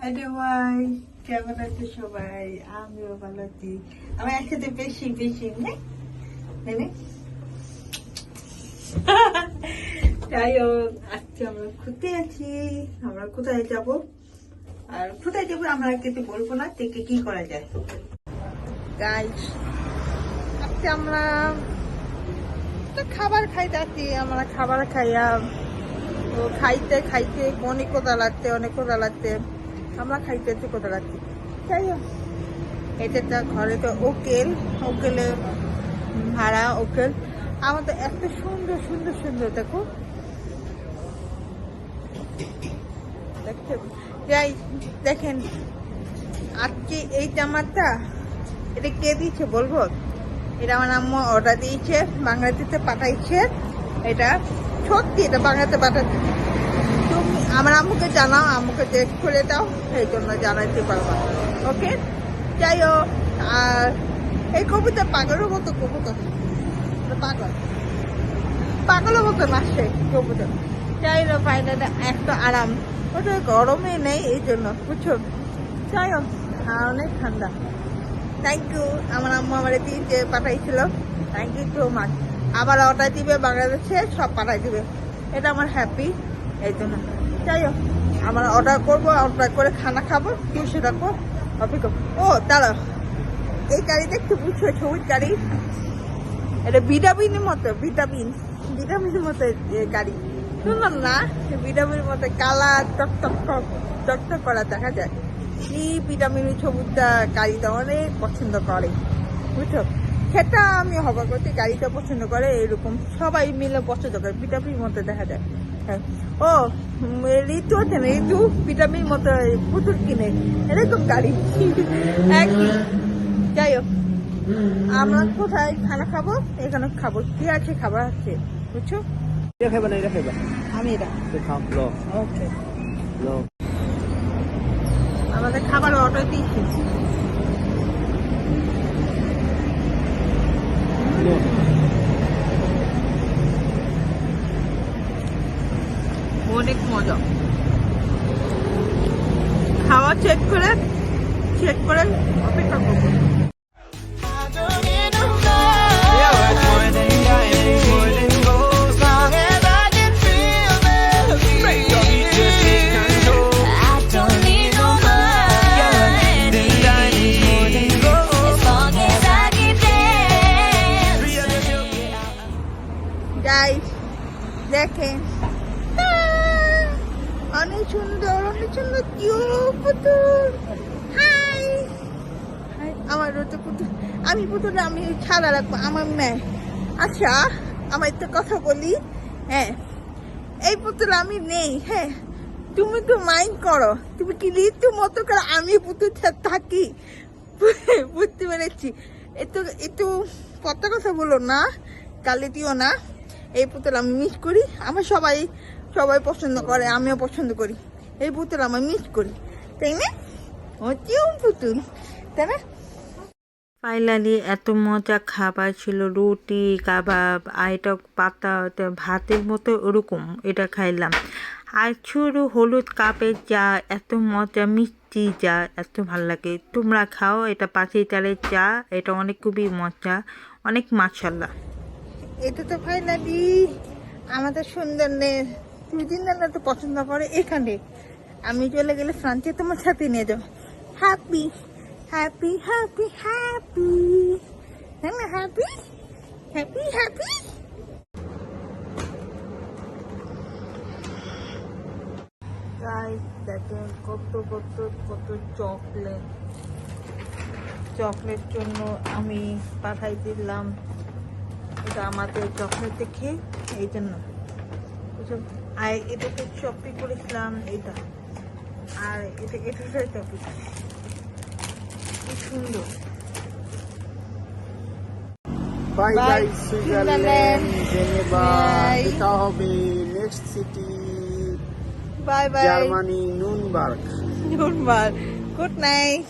আরে ভাই কেমন আছে সবাই? আমিও ভালো আছি। আমি একসাথে বেশি বেশি নেই তাই হোক, আজকে আমরা ঘুরতে আছি। আমরা কোথায় যাব আর কোথায় যাবো আমরা কিন্তু বলবো না, থেকে কি করা যায়। গাইস, আজকে আমরা খাবার খাইতে আছি। আমরা খাবার খাইয়া তো খাইতে খাইতে অনেক কথা লাগতে আমরা খাইতে আছি কথা লাগছে। যাই হোক, এটা ঘরে তো ওকেলে ভাড়া ওকেল আমাদের এত সুন্দর সুন্দর সুন্দর দেখো যাই দেখেন। আজকে এই জামাটা এটা কে দিয়েছে বলবো? এটা আমার আম্মু অর্ডার দিয়েছে, বাংলাদেশে পাঠাইছে। এটা সত্যি, এটা বাংলাতে পাঠাচ্ছে। তুমি আমার আম্মুকে জানাও, আম্মুকে চেক করে দাও, সেই জন্য জানাইতে পারবা। ওকে, যাই হোক। আর এই কবুতর পাগলের মতো কবুতর, পাগলের মতো আসছে কবুতর। যাই হোক, ফাইনালি একটা আরাম, ওটা গরমে নেই এই জন্য, বুঝছো? যাই হোক, অনেক ঠান্ডা। থ্যাংক ইউ, আমার আম্মু আমার দিয়েছে, পাঠাইছিল। Thank you so much. আবার অর্ডার দিবে বাংলাদেশে, সব পাঠাই দিবে। এটা আমার হ্যাপি, এই জন্য। যাই হোক, আমরা অর্ডার করবো, অর্ডার করে খানা খাবো, 200 টাকা অপেক্ষা। ও দাঁড়া, এই গাড়ি দেখতে বুঝছো? সবুজ গাড়ি, এটা ভিটামিনের মতো, ভিটামিনের মতো গাড়ি। শুনলাম না, ভিটামিনের মতো কালা টক করা দেখা যায়। এই ভিটামিন সবুজটা গাড়িটা অনেক পছন্দ করে, বুঝছো? সেটা আমি হবার করতে গাড়িটা পছন্দ করে, এরকম সবাই মিলে পছন্দ করে, ভিটামিন মতো দেখা যায়। হ্যাঁ, ও ঋতু আছে না, ঋতু ভিটামিন মতো পুতুল কিনে, এরকম গাড়ি একই। যাই হোক, আমরা কোথায় খানা খাবো? এখানে খাবো, কি আছে খাবার আছে, বুঝছো? এটা খাইবা না, এটা খাইবা? আমি এটা ওকে। আমাদের খাবার অর্ডার দিয়েছি। অনেক মজা। খাওয়া চেক করে অপেক্ষা করবো। দেখেন, অনেক সুন্দর পুতুল। হাই, আমার তো পুতুল, আমি পুতুল, আমি ছাড়া রাখবো আমার মেয়ে। আচ্ছা, আমার একটা কথা বলি। হ্যাঁ, এই পুতুল আমি নেই। হ্যাঁ, তুমি তো মাইন্ড করো, তুমি কি ঋতু মতো করে আমি পুতুল থাকি, বুঝতে পেরেছি। একটু কথা বলো না, গালি দিও না। এই পুতুল আমি মিস করি, আমার সবাই পছন্দ করে, আমিও পছন্দ করি। এই পুতুল আমি মিস করি, তাই না? পুতুল, তাই না? ফাইনালি এত মজা খাবার ছিল, রুটি কাবাব আর এটা পাতা ভাতের মতো ওরকম, এটা খাইলাম। আর শুরু হলুদ কাপের চা, এত মজা, মিষ্টি চা, এত ভাল লাগে। তোমরা খাও, এটা পাখি চালের চা, এটা অনেক খুবই মজা, অনেক মাশাআল্লাহ। এটা তো ফাইনালি আমাদের সুন্দর সুইজারল্যান্ড তো পছন্দ করে। এখানে আমি চলে গেলে ফ্রান্সে তোমার সাথে নিয়ে যাও। হ্যাপি হ্যাপি হ্যাপি হ্যাপি, হ্যাঁ না? Happy happy happy. দেখেন কত চকলেট জন্য আমি পাঠাই দিলাম। এটা আমাদের চকলেট দেখে, এই জন্য। আর এটাতে শপিং করেছিলাম, এটা আর এটাই টপিক, কি সুন্দর। Bye bye Switzerland, Geneva. দেখা হবে next city, bye bye Germany, Nuremberg. Good night.